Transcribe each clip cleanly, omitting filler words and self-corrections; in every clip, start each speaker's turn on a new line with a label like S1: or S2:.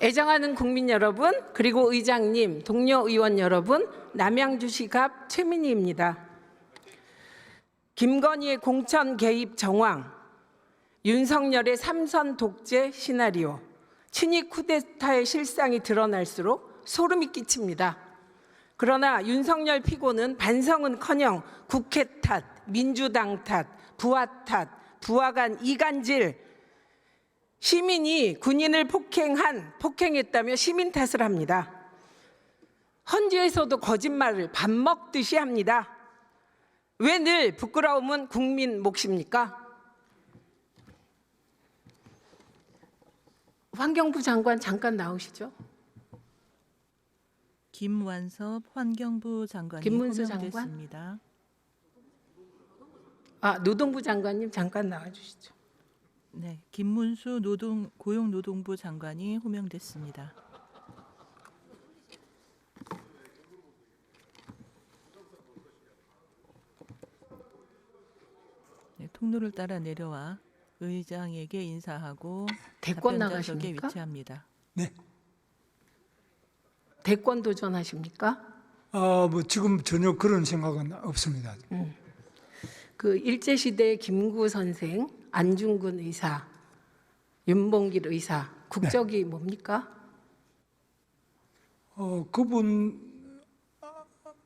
S1: 애정하는 국민 여러분, 그리고 의장님, 동료 의원 여러분, 남양주시 갑 최민희입니다. 김건희의 공천 개입 정황, 윤석열의 삼선 독재 시나리오, 친위 쿠데타의 실상이 드러날수록 소름이 끼칩니다. 그러나 윤석열 피고는 반성은커녕 국회 탓, 민주당 탓, 부하 탓, 부하간 이간질, 시민이 군인을 폭행했다며 시민 탓을 합니다. 헌재에서도 거짓말을 밥 먹듯이 합니다. 왜 늘 부끄러움은 국민 몫입니까? 환경부 장관 잠깐 나오시죠.
S2: 김완섭 환경부 장관이
S1: 김문수
S2: 호명됐습니다.
S1: 노동부 장관님 잠깐 나와주시죠.
S2: 네, 김문수 고용노동부 장관이 호명됐습니다. 네, 통로를 따라 내려와 의장에게 인사하고
S1: 대권
S2: 답변자석에
S1: 나가십니까?
S2: 위치합니다.
S3: 네.
S1: 대권 도전하십니까?
S3: 뭐 지금 전혀 그런 생각은 없습니다.
S1: 그 일제시대 김구 선생, 안중근 의사, 윤봉길 의사, 국적이 뭡니까?
S3: 그분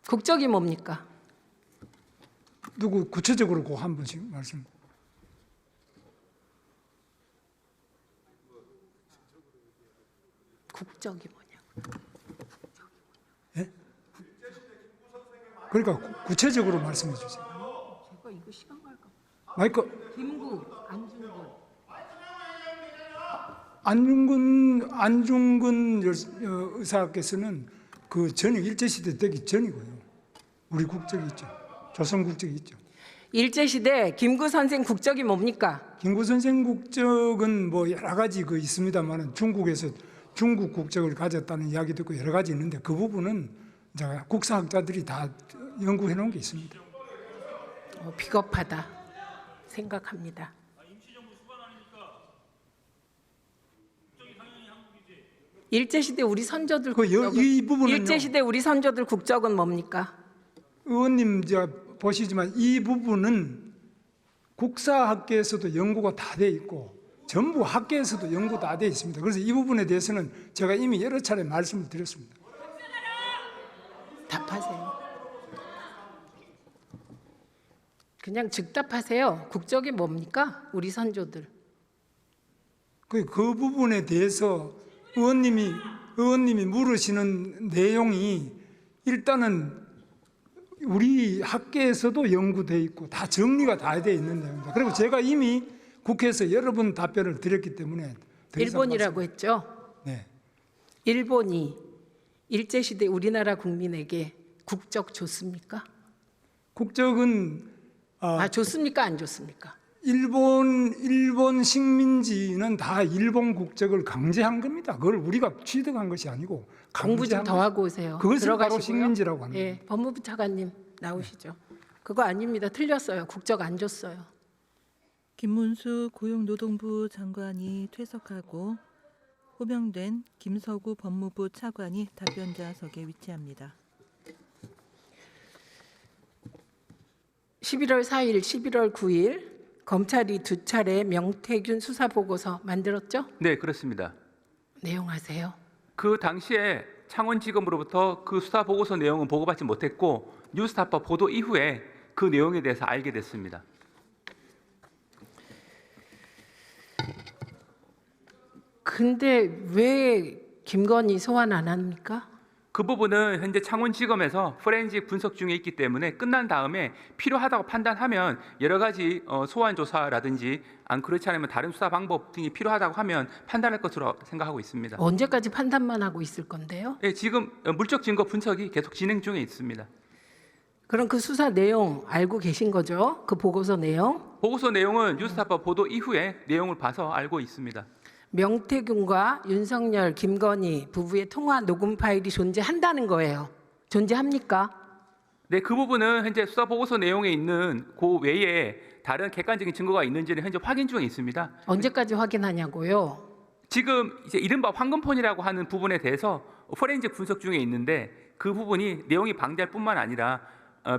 S1: 국적이 뭡니까?
S3: 누구 구체적으로 그 한 번씩 말씀.
S1: 국적이 뭐냐고.
S3: 예? 그러니까 구체적으로 말씀해 주세요.
S1: 제가 이거 시간 갈까?
S3: 마이크.
S1: 김구, 안중근.
S3: 안중근 의사께서는 그 전역 일제시대 되기 전이고요. 우리 국적이 있죠. 조선 국적이 있죠.
S1: 일제시대 김구 선생 국적이 뭡니까?
S3: 김구 선생 국적은 뭐 여러 가지 있습니다만은 중국에서 중국 국적을 가졌다는 이야기도 있고 여러 가지 있는데 그 부분은 이제 국사학자들이 다 연구해 놓은 게 있습니다.
S1: 비겁하다 생각합니다. 일제시대 우리 선조들
S3: 이 부분은요.
S1: 일제시대 우리 선조들 국적은 뭡니까?
S3: 의원님 보시지만 이 부분은 국사학계에서도 연구가 다 돼 있고 전부 학계에서도 연구 다 돼 있습니다. 그래서 이 부분에 대해서는 제가 이미 여러 차례 말씀을 드렸습니다.
S1: 답하세요. 그냥 즉답하세요. 국적이 뭡니까? 우리 선조들.
S3: 그 부분에 대해서 의원님이 물으시는 내용이 일단은 우리 학계에서도 연구돼 있고 다 정리가 다 돼 있는 내용입니다. 그리고 제가 이미 국회에서 여러 번 답변을 드렸기 때문에
S1: 일본이라고 했죠.
S3: 네.
S1: 일본이 일제시대 우리나라 국민에게 국적 줬습니까?
S3: 국적은
S1: 줬습니까? 안 줬습니까?
S3: 일본 식민지는 다 일본 국적을 강제한 겁니다. 그걸 우리가 취득한 것이 아니고
S1: 공부 좀 더 하고 오세요.
S3: 그것을 바로
S1: 들어가시고요.
S3: 식민지라고 합니다.
S1: 예, 법무부 차관님 나오시죠. 그거 아닙니다. 틀렸어요. 국적 안 줬어요.
S2: 김문수 고용노동부 장관이 퇴석하고 호명된 김서구 법무부 차관이 답변자석에 위치합니다.
S1: 11월 4일, 11월 9일 검찰이 2차례 명태균 수사 보고서 만들었죠?
S4: 네, 그렇습니다.
S1: 내용하세요.
S4: 그 당시에 창원지검으로부터 그 수사 보고서 내용은 보고받지 못했고 뉴스타파 보도 이후에 그 내용에 대해서 알게 됐습니다.
S1: 근데 왜 김건희 소환 안 합니까?
S4: 그 부분은 현재 창원지검에서 포렌식 분석 중에 있기 때문에 끝난 다음에 필요하다고 판단하면 여러 가지 소환 조사라든지 안 그렇지 않으면 다른 수사 방법 등이 필요하다고 하면 판단할 것으로 생각하고 있습니다.
S1: 언제까지 판단만 하고 있을 건데요?
S4: 네, 지금 물적 증거 분석이 계속 진행 중에 있습니다.
S1: 그럼 그 수사 내용 알고 계신 거죠? 그 보고서 내용?
S4: 보고서 내용은 뉴스타파 보도 이후에 내용을 봐서 알고 있습니다.
S1: 명태균과 윤석열, 김건희 부부의 통화 녹음 파일이 존재한다는 거예요. 존재합니까?
S4: 네, 그 부분은 현재 수사 보고서 내용에 있는 그 외에 다른 객관적인 증거가 있는지는 현재 확인 중에 있습니다.
S1: 언제까지 확인하냐고요?
S4: 지금 이제 이른바 황금폰이라고 하는 부분에 대해서 포렌식 분석 중에 있는데 그 부분이 내용이 방대할 뿐만 아니라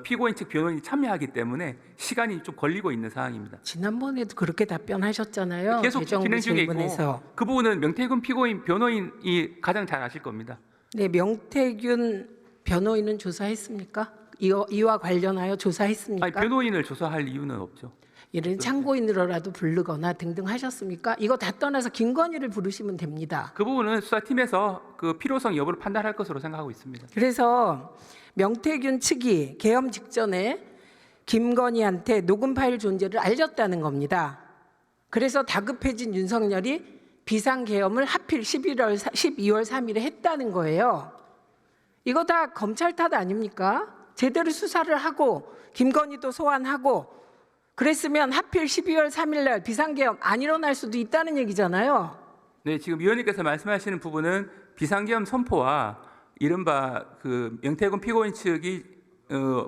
S4: 피고인 측 변호인이 참여하기 때문에 시간이 좀 걸리고 있는 상황입니다.
S1: 지난번에도 그렇게 답변하셨잖아요.
S4: 계속
S1: 대정부
S4: 진행 중에 있고
S1: 질문에서.
S4: 그 부분은 명태균 피고인 변호인이 가장 잘 아실 겁니다.
S1: 네, 명태균 변호인은 조사했습니까? 이와 관련하여 조사했습니까?
S4: 아니, 변호인을 조사할 이유는 없죠.
S1: 이를 참고인으로라도 부르거나 등등 하셨습니까? 이거 다 떠나서 김건희를 부르시면 됩니다.
S4: 그 부분은 수사팀에서 그 필요성 여부를 판단할 것으로 생각하고 있습니다.
S1: 그래서 명태균 측이 계엄 직전에 김건희한테 녹음 파일 존재를 알렸다는 겁니다. 그래서 다급해진 윤석열이 비상계엄을 하필 12월 3일에 했다는 거예요. 이거 다 검찰 탓 아닙니까? 제대로 수사를 하고 김건희도 소환하고 그랬으면 하필 12월 3일 날 비상계엄 안 일어날 수도 있다는 얘기잖아요.
S4: 네, 지금 위원님께서 말씀하시는 부분은 비상계엄 선포와 이른바 그 명태균 피고인 측이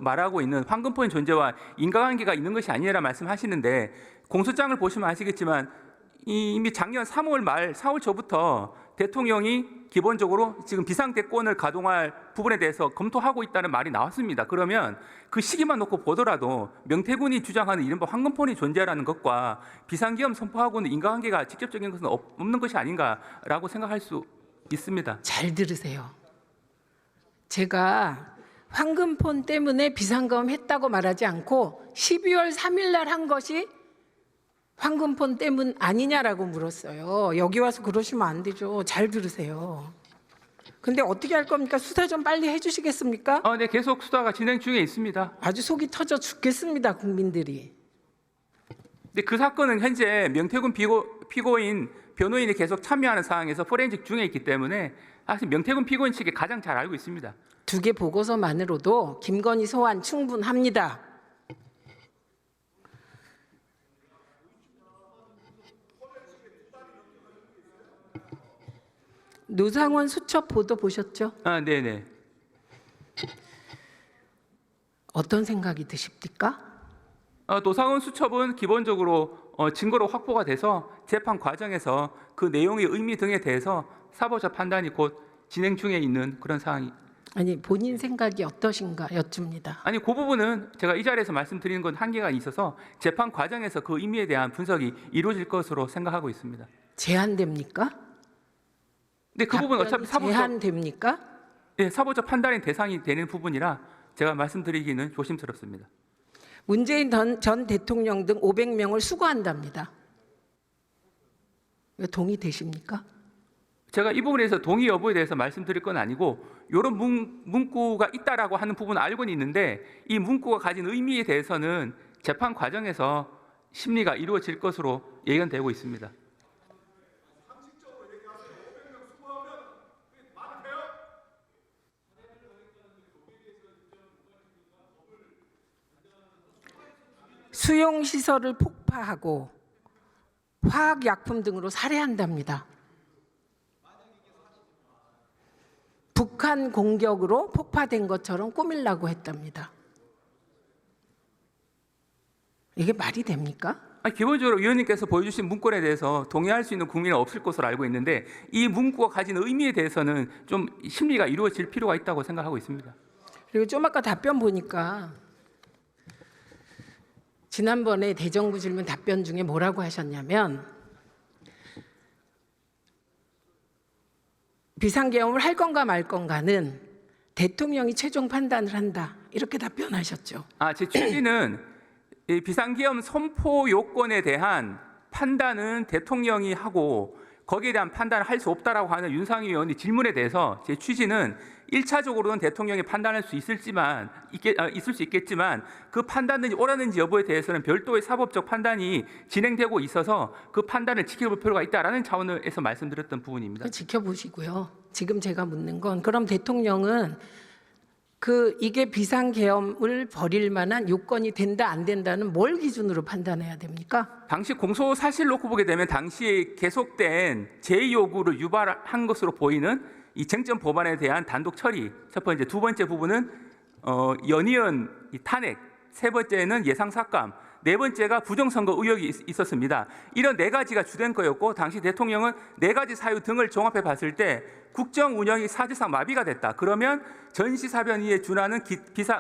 S4: 말하고 있는 황금폰의 존재와 인과관계가 있는 것이 아니라 말씀하시는데 공소장을 보시면 아시겠지만 이미 작년 3월 말 4월 초부터 대통령이 기본적으로 지금 비상대권을 가동할 부분에 대해서 검토하고 있다는 말이 나왔습니다. 그러면 그 시기만 놓고 보더라도 명태균이 주장하는 이른바 황금폰의 존재라는 것과 비상계엄 선포하고는 인과관계가 직접적인 것은 없는 것이 아닌가라고 생각할 수 있습니다.
S1: 잘 들으세요. 제가 황금폰 때문에 비상계엄 했다고 말하지 않고 12월 3일 날 한 것이 황금폰 때문 아니냐라고 물었어요. 여기 와서 그러시면 안 되죠. 잘 들으세요. 근데 어떻게 할 겁니까? 수사 좀 빨리 해주시겠습니까?
S4: 네, 계속 수사가 진행 중에 있습니다.
S1: 아주 속이 터져 죽겠습니다, 국민들이.
S4: 근데 그 사건은 현재 명태균 피고인 변호인이 계속 참여하는 상황에서 포렌식 중에 있기 때문에 사실 명태균 피고인 측이 가장 잘 알고 있습니다.
S1: 두 개 보고서만으로도 김건희 소환 충분합니다. 노상원 수첩 보도 보셨죠?
S4: 네네.
S1: 어떤 생각이 드십니까?
S4: 노상원 수첩은 기본적으로 증거로 확보가 돼서 재판 과정에서 그 내용의 의미 등에 대해서 사법적 판단이 곧 진행 중에 있는 그런 상황이.
S1: 아니 본인 생각이 어떠신가 여쭙니다.
S4: 아니 그 부분은 제가 이 자리에서 말씀드리는 건 한계가 있어서 재판 과정에서 그 의미에 대한 분석이 이루어질 것으로 생각하고 있습니다.
S1: 제한됩니까?
S4: 근데 그 부분 어차피
S1: 제한됩니까?
S4: 사법적 판단의 대상이 되는 부분이라 제가 말씀드리기는 조심스럽습니다.
S1: 문재인 전 대통령 등 500명을 수거한답니다. 이거 동의되십니까?
S4: 제가 이 부분에 대해서 동의 여부에 대해서 말씀드릴 건 아니고 이런 문구가 있다라고 하는 부분은 알고는 있는데 이 문구가 가진 의미에 대해서는 재판 과정에서 심리가 이루어질 것으로 예견되고 있습니다.
S1: 수용시설을 폭파하고 화학약품 등으로 살해한답니다. 북한 공격으로 폭파된 것처럼 꾸밀라고 했답니다. 이게 말이 됩니까?
S4: 기본적으로 위원님께서 보여주신 문건에 대해서 동의할 수 있는 국민은 없을 것으로 알고 있는데 이 문구가 가진 의미에 대해서는 좀 심리가 이루어질 필요가 있다고 생각하고 있습니다.
S1: 그리고 좀 아까 답변 보니까 지난번에 대정부 질문 답변 중에 뭐라고 하셨냐면 비상계엄을 할 건가 말 건가는 대통령이 최종 판단을 한다. 이렇게 답변하셨죠.
S4: 제 취지는 이 비상계엄 선포 요건에 대한 판단은 대통령이 하고 거기에 대한 판단을 할 수 없다라고 하는 윤상희 의원의 질문에 대해서 제 취지는 1차적으로는 대통령이 판단할 수 있을 수 있겠지만 그 판단이 옳았는지 여부에 대해서는 별도의 사법적 판단이 진행되고 있어서 그 판단을 지켜볼 필요가 있다라는 차원에서 말씀드렸던 부분입니다.
S1: 지켜보시고요. 지금 제가 묻는 건 그럼 대통령은 이게 비상계엄을 벌일 만한 요건이 된다 안 된다는 뭘 기준으로 판단해야 됩니까?
S4: 당시 공소 사실 놓고 보게 되면 당시에 계속된 제의 요구를 유발한 것으로 보이는 이 쟁점 법안에 대한 단독 처리 첫 번째, 두 번째 부분은 연이은 탄핵, 세 번째는 예상 삭감, 네 번째가 부정선거 의혹이 있었습니다. 이런 네 가지가 주된 거였고 당시 대통령은 네 가지 사유 등을 종합해 봤을 때 국정 운영이 사실상 마비가 됐다. 그러면 전시사변위에 준하는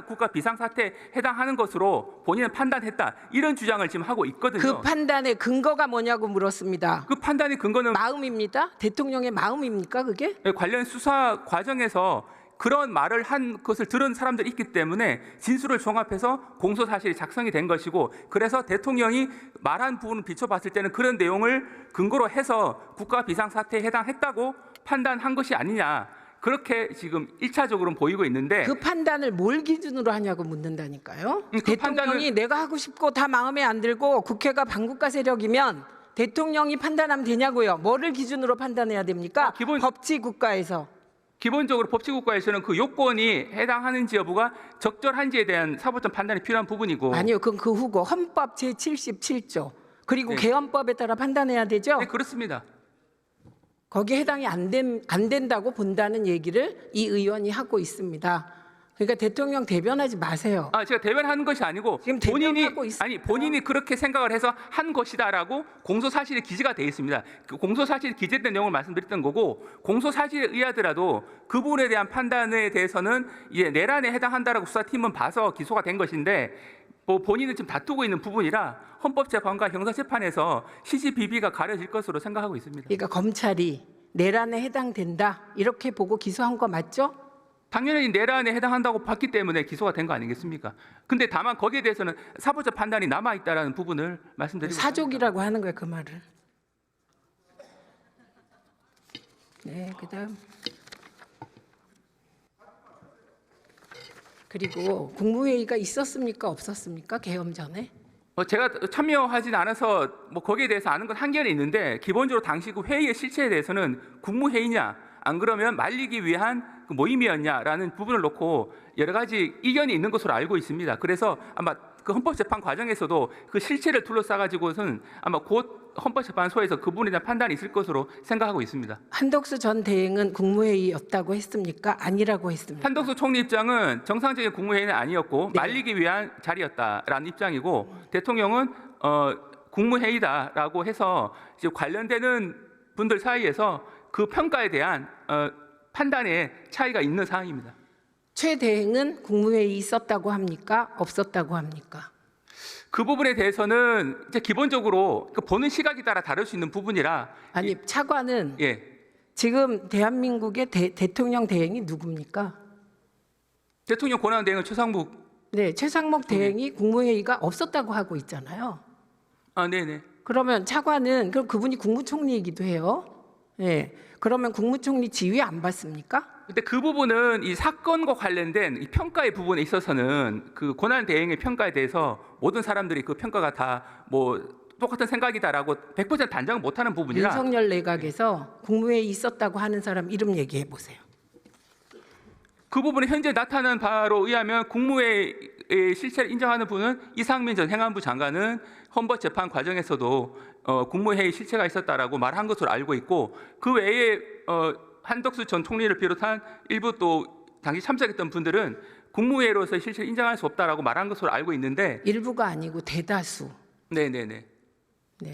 S4: 국가 비상사태에 해당하는 것으로 본인은 판단했다. 이런 주장을 지금 하고 있거든요.
S1: 그 판단의 근거가 뭐냐고 물었습니다.
S4: 그 판단의 근거는
S1: 마음입니다. 대통령의 마음입니까 그게?
S4: 관련 수사 과정에서 그런 말을 한 것을 들은 사람들이 있기 때문에 진술을 종합해서 공소 사실이 작성이 된 것이고, 그래서 대통령이 말한 부분을 비춰봤을 때는 그런 내용을 근거로 해서 국가 비상사태에 해당했다고 판단한 것이 아니냐, 그렇게 지금 1차적으로는 보이고 있는데,
S1: 그 판단을 뭘 기준으로 하냐고 묻는다니까요.
S4: 그
S1: 대통령이 내가 하고 싶고 다 마음에 안 들고 국회가 반국가 세력이면 대통령이 판단하면 되냐고요. 뭐를 기준으로 판단해야 됩니까? 법치 국가에서.
S4: 기본적으로 법치국가에서는 그 요건이 해당하는지 여부가 적절한지에 대한 사법적 판단이 필요한 부분이고.
S1: 아니요, 그건 그 후고 헌법 제77조 그리고
S4: 네.
S1: 개헌법에 따라 판단해야 되죠.
S4: 네, 그렇습니다.
S1: 거기에 해당이 안 된다고 본다는 얘기를 이 의원이 하고 있습니다. 그러니까 대통령 대변하지 마세요.
S4: 제가 대변하는 것이 아니고
S1: 지금 대변하고 있습니다.
S4: 본인이 그렇게 생각을 해서 한 것이다라고 공소 사실에 기재가 돼 있습니다. 그 공소 사실에 기재된 내용을 말씀드렸던 거고, 공소 사실에 의하더라도 그 부분에 대한 판단에 대해서는 이제 내란에 해당한다라고 수사팀은 봐서 기소가 된 것인데, 본인은 지금 다투고 있는 부분이라 헌법재판과 형사재판에서 시시비비가 가려질 것으로 생각하고 있습니다.
S1: 그러니까 검찰이 내란에 해당된다 이렇게 보고 기소한 거 맞죠?
S4: 당연히 내란에 해당한다고 봤기 때문에 기소가 된 거 아니겠습니까? 근데 다만 거기에 대해서는 사법적 판단이 남아 있다라는 부분을 말씀드리고
S1: 사족이라고 하는 거예요, 그 말을. 네, 그다음. 그리고 국무회의가 있었습니까, 없었습니까? 개엄 전에?
S4: 제가 참여하진 않아서 거기에 대해서 아는 건 한계는 있는데, 기본적으로 당시 그 회의의 실체에 대해서는 국무회의냐, 안 그러면 말리기 위한 그 모임이었냐라는 부분을 놓고 여러 가지 이견이 있는 것으로 알고 있습니다. 그래서 아마 그 헌법재판 과정에서도 그 실체를 둘러싸가지고는 아마 곧 헌법재판소에서 그 부분에 대한 판단이 있을 것으로 생각하고 있습니다.
S1: 한덕수 전 대행은 국무회의였다고 했습니까? 아니라고 했습니까?
S4: 한덕수 총리 입장은 정상적인 국무회의는 아니었고
S1: 네.
S4: 말리기 위한 자리였다라는 입장이고, 대통령은 국무회의다라고 해서 이제 관련되는 분들 사이에서 그 평가에 대한 판단에 차이가 있는 사항입니다.
S1: 최 대행은 국무회의 있었다고 합니까? 없었다고 합니까?
S4: 그 부분에 대해서는 이제 기본적으로 그 보는 시각에 따라 다를 수 있는 부분이라.
S1: 아니, 차관은
S4: 예.
S1: 지금 대한민국의 대통령 대행이 누굽니까?
S4: 대통령 권한 대행은 최상목.
S1: 네, 최상목 대행이 국무회의가 없었다고 하고 있잖아요.
S4: 네네.
S1: 그러면 차관은 그럼 그분이 국무총리이기도 해요. 네, 그러면 국무총리 지휘 안 받습니까?
S4: 근데 그 부분은 이 사건과 관련된 이 평가의 부분에 있어서는 그 권한 대행의 평가에 대해서 모든 사람들이 그 평가가 다 똑같은 생각이다라고 100% 단정을 못하는 부분이라.
S1: 윤석열 내각에서 국무회의 있었다고 하는 사람 이름 얘기해 보세요.
S4: 그 부분에 현재 나타난 바로 의하면 국무회의 실체를 인정하는 분은 이상민 전 행안부 장관은 헌법재판 과정에서도 국무회의 실체가 있었다라고 말한 것으로 알고 있고, 그 외에 한덕수 전 총리를 비롯한 일부 또 당시 참석했던 분들은 국무회의로서의 실체를 인정할 수 없다라고 말한 것으로 알고 있는데.
S1: 일부가 아니고 대다수.
S4: 네네네.
S1: 네,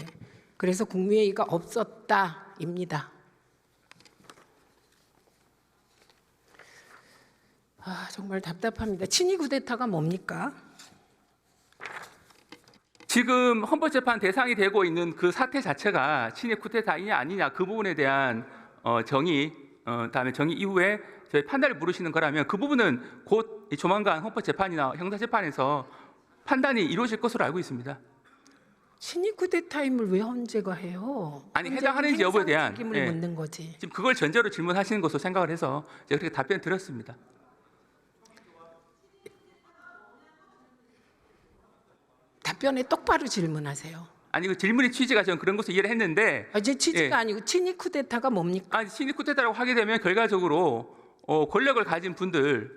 S1: 그래서 국무회의가 없었다입니다. 정말 답답합니다. 친위 쿠데타가 뭡니까?
S4: 지금 헌법재판 대상이 되고 있는 그 사태 자체가 친위 쿠데타이냐 아니냐, 그 부분에 대한 정의, 다음에 정의 이후에 저희 판단을 물으시는 거라면 그 부분은 곧 조만간 헌법재판이나 형사재판에서 판단이 이루어질 것으로 알고 있습니다.
S1: 친위 쿠데타임을 왜 헌재가 해요?
S4: 아니, 해당하는지 여부에 대한
S1: 책임을
S4: 예.
S1: 묻는 거지.
S4: 지금 그걸 전제로 질문하시는 것으로 생각을 해서 제가 그렇게 답변 드렸습니다.
S1: 답변에 똑바로 질문하세요.
S4: 아니, 그 질문의 취지가 저는 그런 것을 이해를 했는데,
S1: 제 취지가
S4: 예.
S1: 아니고 친위 쿠데타가 뭡니까?
S4: 친위 쿠데타라고 하게 되면 결과적으로 권력을 가진 분들의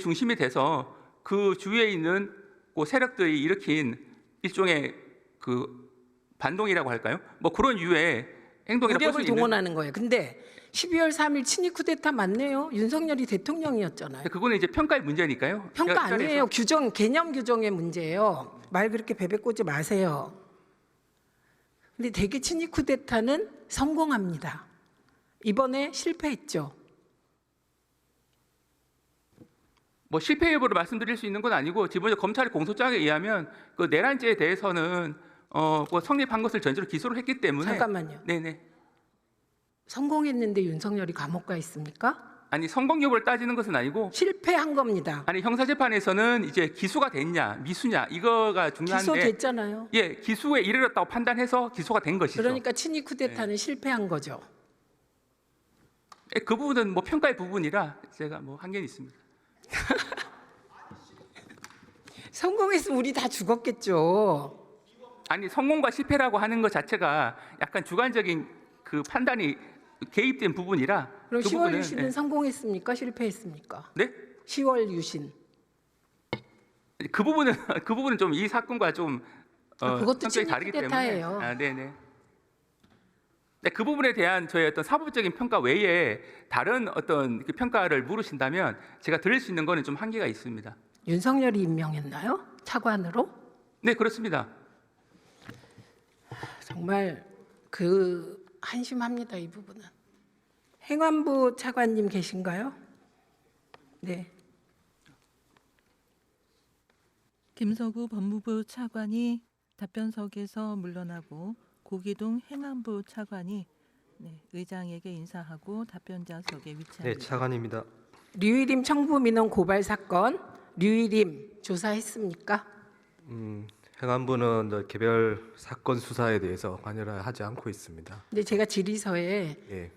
S4: 중심이 돼서 그 주위에 있는 그 세력들이 일으킨 일종의 그 반동이라고 할까요? 그런 유의 행동이라고 볼 수
S1: 무력을
S4: 있는.
S1: 동원하는 거예요. 근데 12월 3일 친위 쿠데타 맞네요. 윤석열이 대통령이었잖아요.
S4: 그거는 이제 평가의 문제니까요.
S1: 평가
S4: 제가 이 자리에서
S1: 아니에요. 개념 규정의 문제예요. 말 그렇게 베베 꼬지 마세요. 근데 대개 친위 쿠데타는 성공합니다. 이번에 실패했죠.
S4: 뭐 실패 여부를 말씀드릴 수 있는 건 아니고 지금까지 검찰의 공소장에 의하면 그 내란죄에 대해서는 뭐 성립한 것을 전제로 기소를 했기 때문에.
S1: 잠깐만요.
S4: 네네.
S1: 성공했는데 윤석열이 감옥 가 있습니까?
S4: 아니 성공 여부를 따지는 것은 아니고
S1: 실패한 겁니다.
S4: 아니 형사재판에서는 이제 기소가 됐냐 미수냐 이거가 중요한데
S1: 기소됐잖아요.
S4: 예 기소에 이르렀다고 판단해서 기소가 된 것이죠.
S1: 그러니까 친위 쿠데타는 실패한 거죠.
S4: 예, 그 부분은 뭐 평가의 부분이라 제가 뭐 한계는 있습니다.
S1: 성공했으면 우리 다 죽었겠죠.
S4: 아니 성공과 실패라고 하는 것 자체가 약간 주관적인 그 판단이 개입된 부분이라
S1: 그럼
S4: 그
S1: 10월
S4: 부분은,
S1: 유신은
S4: 예.
S1: 성공했습니까? 실패했습니까?
S4: 네?
S1: 10월 유신.
S4: 그 부분은 좀 이 사건과 좀
S1: 그것도
S4: 성격이 다르기 때문에
S1: 친위쿠데타예요.
S4: 네네. 네, 그 부분에 대한 저의 어떤 사법적인 평가 외에 다른 어떤 그 평가를 물으신다면 제가 드릴 수 있는 거는 좀 한계가 있습니다.
S1: 윤석열이 임명했나요? 차관으로?
S4: 네 그렇습니다.
S1: 정말 그 한심합니다. 이 부분은. 행안부 차관님 계신가요? 네.
S2: 김서구 법무부 차관이 답변석에서 물러나고 고기동 행안부 차관이 의장에게 인사하고 답변자석에 위치합니다.
S5: 네, 차관입니다.
S1: 류일임 청부민원 고발 사건 류일임 조사했습니까?
S5: 행안부는 개별 사건 수사에 대해서 관여를 하지 않고 있습니다.
S1: 근데 제가 질의서에
S5: 예,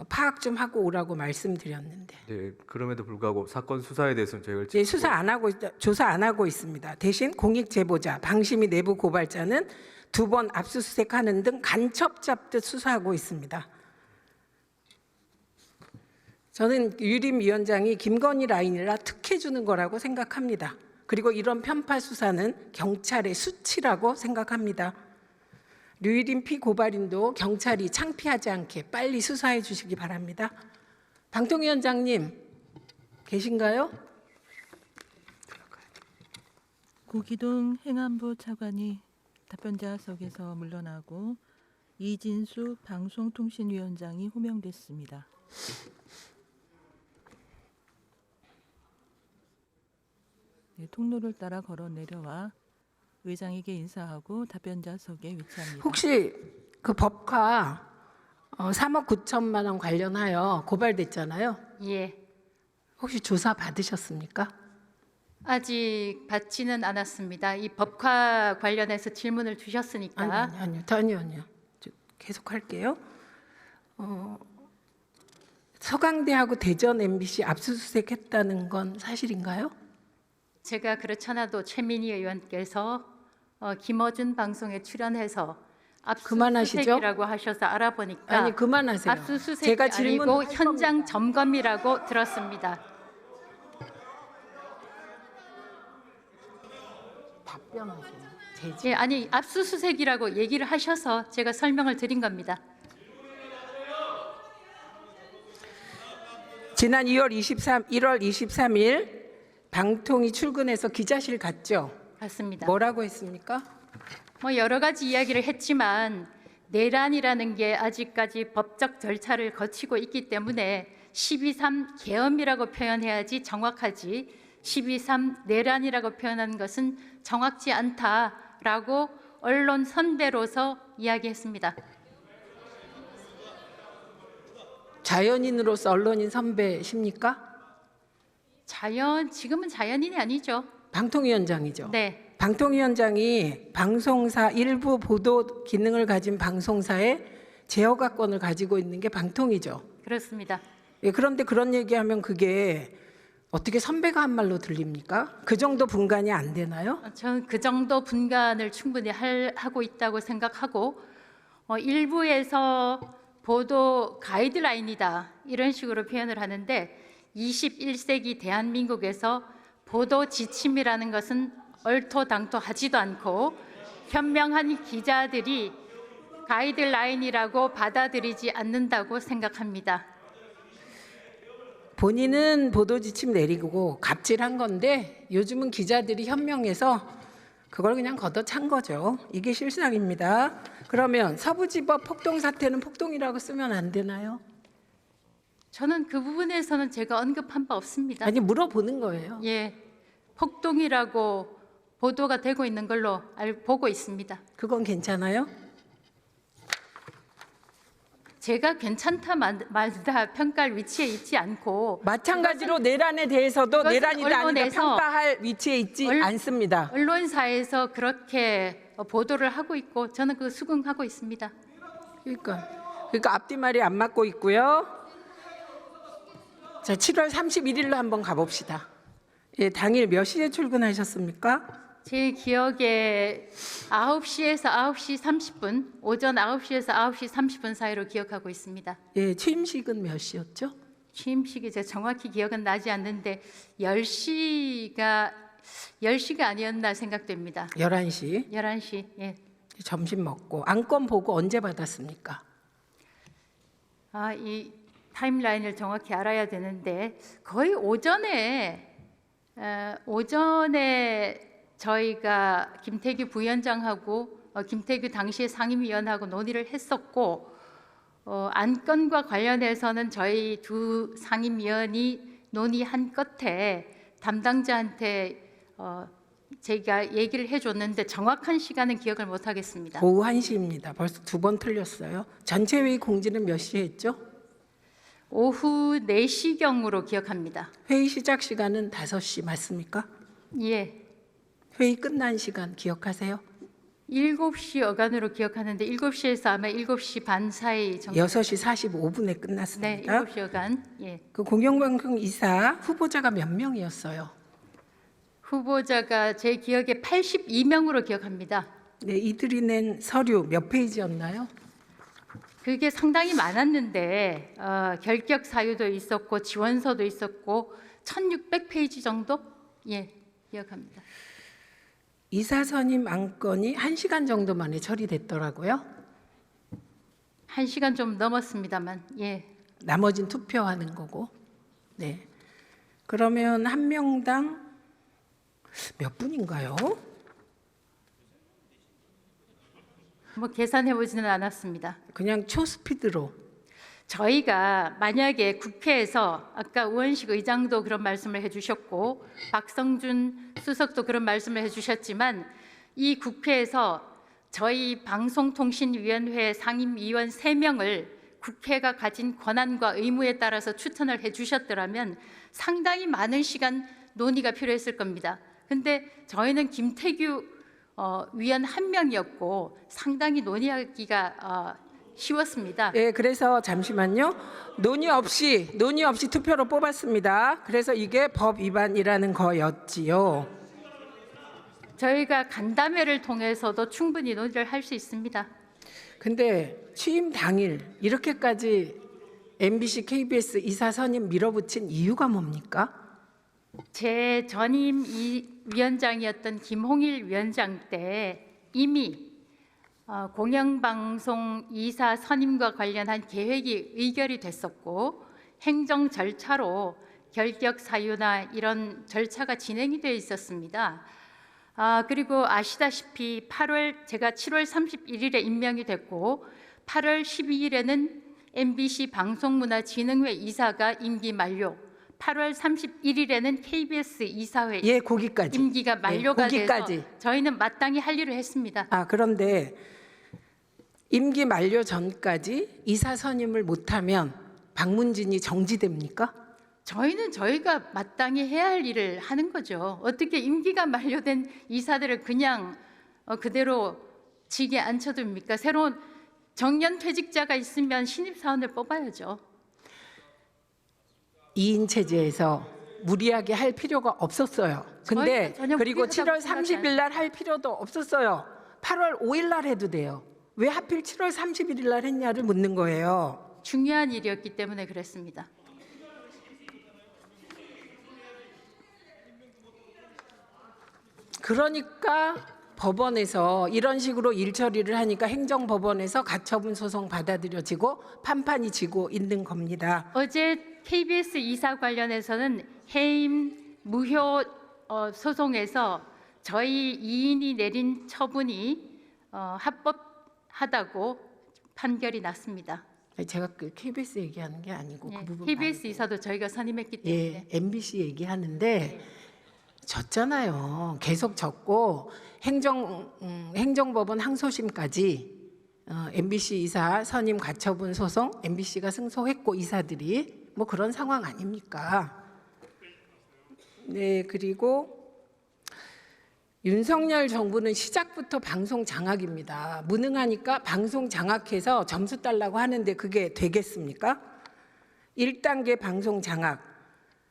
S1: 파악 좀 하고 오라고 말씀드렸는데
S5: 네, 그럼에도 불구하고 사건 수사에 대해서는 저희가
S1: 네, 수사 안 하고 조사 안 하고 있습니다. 대신 공익 제보자, 방심위 내부 고발자는 2번 압수수색하는 등 간첩 잡듯 수사하고 있습니다. 저는 유림 위원장이 김건희 라인이라 특혜 주는 거라고 생각합니다. 그리고 이런 편파 수사는 경찰의 수치라고 생각합니다. 류일임 피고발인도 경찰이 창피하지 않게 빨리 수사해 주시기 바랍니다. 방통위원장님 계신가요?
S2: 고기동 행안부 차관이 답변자석에서 물러나고 이진수 방송통신위원장이 호명됐습니다. 네, 통로를 따라 걸어 내려와 의장에게 인사하고 답변자석에 위치합니다.
S1: 혹시 그 법카 3억 9천만 원 관련하여 고발됐잖아요.
S6: 예,
S1: 혹시 조사 받으셨습니까?
S6: 아직 받지는 않았습니다. 이 법화 관련해서 질문을 주셨으니까
S1: 아니요. 계속 할게요. 서강대하고 대전 MBC 압수수색했다는 건 사실인가요?
S6: 제가 그렇잖아도 최민희 의원께서 김어준 방송에 출연해서
S1: 그만하시죠.
S6: 압수수색이라고 하셔서 알아보니까
S1: 아니 그만하세요.
S6: 압수수색이
S1: 제가
S6: 아니고
S1: 질문을
S6: 현장 점검이라고 들었습니다.
S1: 답변하세요. 제
S6: 예, 아니 압수수색이라고 얘기를 하셔서 제가 설명을 드린 겁니다.
S1: 지난 1월 23일 방통위 출근해서 기자실 갔죠.
S6: 맞습니다.
S1: 뭐라고 했습니까?
S6: 뭐 여러 가지 이야기를 했지만 내란이라는 게 아직까지 법적 절차를 거치고 있기 때문에 12.3 계엄이라고 표현해야지 정확하지 12.3 내란이라고 표현하는 것은 정확치 않다라고 언론 선배로서 이야기했습니다.
S1: 자연인으로서 언론인 선배십니까?
S6: 지금은 자연인이 아니죠.
S1: 방통위원장이죠.
S6: 네,
S1: 방통위원장이 방송사 일부 보도 기능을 가진 방송사의 제어가권을 가지고 있는 게 방통이죠.
S6: 그렇습니다.
S1: 예, 그런데 그런 얘기하면 그게 어떻게 선배가 한 말로 들립니까? 그 정도 분간이 안 되나요?
S6: 저는 그 정도 분간을 충분히 하고 있다고 생각하고 일부에서 보도 가이드라인이다 이런 식으로 표현을 하는데 21세기 대한민국에서 보도 지침이라는 것은 얼토당토하지도 않고 현명한 기자들이 가이드라인이라고 받아들이지 않는다고 생각합니다.
S1: 본인은 보도 지침 내리고 갑질한 건데 요즘은 기자들이 현명해서 그걸 그냥 걷어찬 거죠. 이게 실상입니다. 그러면 서부지법 폭동 사태는 폭동이라고 쓰면 안 되나요?
S6: 저는 그 부분에서는 제가 언급한 바 없습니다.
S1: 아니 물어보는 거예요.
S6: 예, 폭동이라고 보도가 되고 있는 걸로 보고 있습니다.
S1: 그건 괜찮아요?
S6: 제가 괜찮다 말다 평가할 위치에 있지 않고
S1: 마찬가지로 내란에 대해서도
S6: 그것은
S1: 내란이다 아니다
S6: 언론에서
S1: 평가할 위치에 있지 않습니다.
S6: 언론사에서 그렇게 보도를 하고 있고 저는 그 수긍하고 있습니다.
S1: 그러니까 앞뒤말이 안 맞고 있고요. 자, 7월 31일로 한번 가봅시다. 예, 당일 몇 시에 출근하셨습니까?
S6: 제 기억에 9시에서 9시 30분, 오전 9시에서 9시 30분 사이로 기억하고 있습니다.
S1: 예, 취임식은 몇 시였죠?
S6: 취임식이 제가 정확히 기억은 나지 않는데 10시가 아니었나 생각됩니다.
S1: 11시.
S6: 11시. 예.
S1: 점심 먹고 안건 보고 언제 받았습니까?
S6: 이 타임라인을 정확히 알아야 되는데 거의 오전에 저희가 김태규 부위원장하고 김태규 당시의 상임위원하고 논의를 했었고 안건과 관련해서는 저희 두 상임위원이 논의한 끝에 담당자한테 제가 얘기를 해줬는데 정확한 시간은 기억을 못 하겠습니다.
S1: 오후 1시입니다. 벌써 2번 틀렸어요. 전체 회의 공지는 몇 시에 했죠?
S6: 오후 4시경으로 기억합니다.
S1: 회의 시작 시간은 5시 맞습니까?
S6: 예.
S1: 회의 끝난 시간 기억하세요?
S6: 7시 어간으로 기억하는데 7시에서 아마 7시 반 사이 정도.
S1: 6시 45분에
S6: 네,
S1: 끝났습니다.
S6: 7시 어간. 예.
S1: 그 공영방송 이사 후보자가 몇 명이었어요?
S6: 후보자가 제 기억에 82명으로 기억합니다.
S1: 네, 이들이 낸 서류 몇 페이지였나요?
S6: 그게 상당히 많았는데 결격 사유도 있었고 지원서도 있었고 1600페이지 정도? 예, 기억합니다.
S1: 이사 선임 안건이 1시간 정도 만에 처리됐더라고요.
S6: 1시간 좀 넘었습니다만. 예.
S1: 나머진 투표하는 거고. 네. 그러면 한 명당 몇 분인가요?
S6: 뭐 계산해 보지는 않았습니다.
S1: 그냥 초스피드로.
S6: 저희가 만약에 국회에서 아까 우원식 의장도 그런 말씀을 해주셨고 박성준 수석도 그런 말씀을 해주셨지만 이 국회에서 저희 방송통신위원회 상임위원 3명을 국회가 가진 권한과 의무에 따라서 추천을 해주셨더라면 상당히 많은 시간 논의가 필요했을 겁니다. 근데 저희는 김태규 위원 1명이었고 상당히 논의하기가 쉬웠습니다.
S1: 예, 그래서 잠시만요. 논의 없이 투표로 뽑았습니다. 그래서 이게 법 위반이라는 거였지요.
S6: 저희가 간담회를 통해서도 충분히 논의를 할 수 있습니다.
S1: 근데 취임 당일 이렇게까지 MBC, KBS 이사 선임 밀어붙인 이유가 뭡니까?
S6: 제 전임 위원장이었던 김홍일 위원장 때 이미 공영방송 이사 선임과 관련한 계획이 의결이 됐었고 행정 절차로 결격 사유나 이런 절차가 진행이 되어 있었습니다. 그리고 아시다시피 제가 7월 31일에 임명이 됐고 8월 12일에는 MBC 방송문화진흥회 이사가 임기 만료, 8월 31일에는 KBS 이사회
S1: 예, 거기까지.
S6: 임기가 만료가
S1: 거기까지.
S6: 돼서 저희는 마땅히 할 일을 했습니다.
S1: 그런데 임기 만료 전까지 이사 선임을 못하면 방문진이 정지됩니까?
S6: 저희는 저희가 마땅히 해야 할 일을 하는 거죠. 어떻게 임기가 만료된 이사들을 그냥 그대로 직에 앉혀둡니까? 새로운 정년퇴직자가 있으면 신입사원을 뽑아야죠.
S1: 2인 체제에서 무리하게 할 필요가 없었어요. 근데
S6: 저희는 전혀
S1: 그리고
S6: 무리하다고
S1: 7월 30일 날 할 필요도 없었어요. 8월 5일 날 해도 돼요. 왜 하필 7월 31일 날 했냐를 묻는 거예요.
S6: 중요한 일이었기 때문에 그랬습니다.
S1: 그러니까 법원에서 이런 식으로 일 처리를 하니까 행정법원에서 가처분 소송 받아들여지고 판판이 지고 있는 겁니다.
S6: 어제 KBS 이사 관련해서는 해임 무효 소송에서 저희 2인이 내린 처분이 합법하다고 판결이 났습니다.
S1: 아니, 제가 그 KBS 얘기하는 게 아니고
S6: 예,
S1: 그 부분
S6: KBS
S1: 말고.
S6: 이사도 저희가 선임했기 때문에
S1: 예, MBC 얘기하는데 졌잖아요. 계속 졌고 행정법원 항소심까지 MBC 이사 선임 가처분 소송 MBC가 승소했고 이사들이 뭐 그런 상황 아닙니까? 네, 그리고 윤석열 정부는 시작부터 방송 장악입니다. 무능하니까 방송 장악해서 점수 달라고 하는데 그게 되겠습니까? 1단계 방송 장악,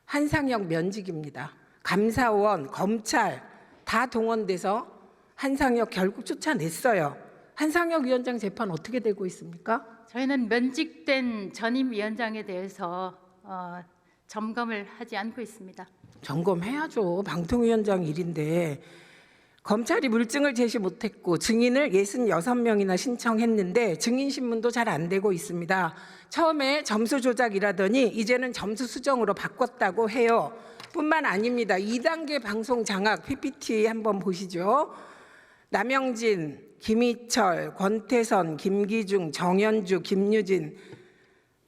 S1: 한상혁 면직입니다. 감사원, 검찰 다 동원돼서 한상혁 결국 쫓아냈어요. 한상혁 위원장 재판 어떻게 되고 있습니까?
S6: 저희는 면직된 전임 위원장에 대해서 점검을 하지 않고 있습니다.
S1: 점검해야죠. 방통위원장 일인데 검찰이 물증을 제시 못했고 증인을 66명이나 신청했는데 증인 신문도 잘 안 되고 있습니다. 처음에 점수 조작이라더니 이제는 점수 수정으로 바꿨다고 해요. 뿐만 아닙니다. 2단계 방송 장악 PPT 한번 보시죠. 남영진, 김희철, 권태선, 김기중, 정현주, 김유진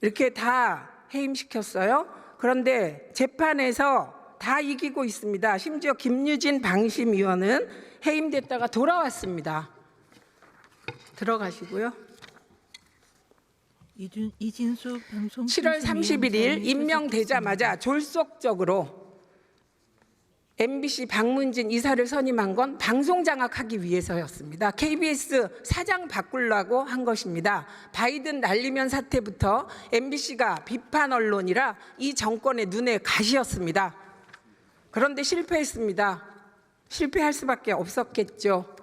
S1: 이렇게 다 해임시켰어요. 그런데 재판에서 다 이기고 있습니다. 심지어 김유진 방심위원은 해임됐다가 돌아왔습니다. 들어가시고요.
S2: 이진숙 방송
S1: 7월 31일 임명되자마자 졸속적으로 MBC 박문진 이사를 선임한 건 방송 장악하기 위해서였습니다. KBS 사장 바꾸려고 한 것입니다. 바이든 날리면 사태부터 MBC가 비판 언론이라 이 정권의 눈에 가시였습니다. 그런데 실패했습니다. 실패할 수밖에 없었겠죠.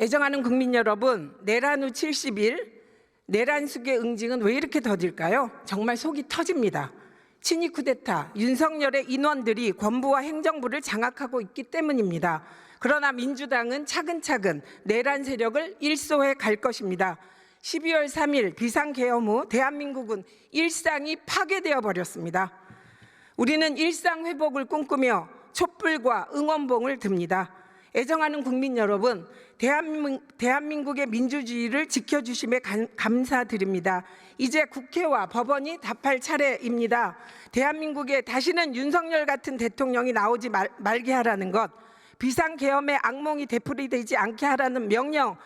S1: 애정하는 국민 여러분, 내란 후 70일 내란숙의 응징은 왜 이렇게 더딜까요? 정말 속이 터집니다. 친위 쿠데타, 윤석열의 인원들이 권부와 행정부를 장악하고 있기 때문입니다. 그러나 민주당은 차근차근 내란 세력을 일소해 갈 것입니다. 12월 3일 비상계엄 후 대한민국은 일상이 파괴되어 버렸습니다. 우리는 일상 회복을 꿈꾸며 촛불과 응원봉을 듭니다. 애정하는 국민 여러분, 대한민국의 민주주의를 지켜주심에 감사드립니다. 이제 국회와 법원이 답할 차례입니다. 대한민국에 다시는 윤석열 같은 대통령이 나오지 말게 하라는 것, 비상계엄의 악몽이 되풀이되지 않게 하라는 명령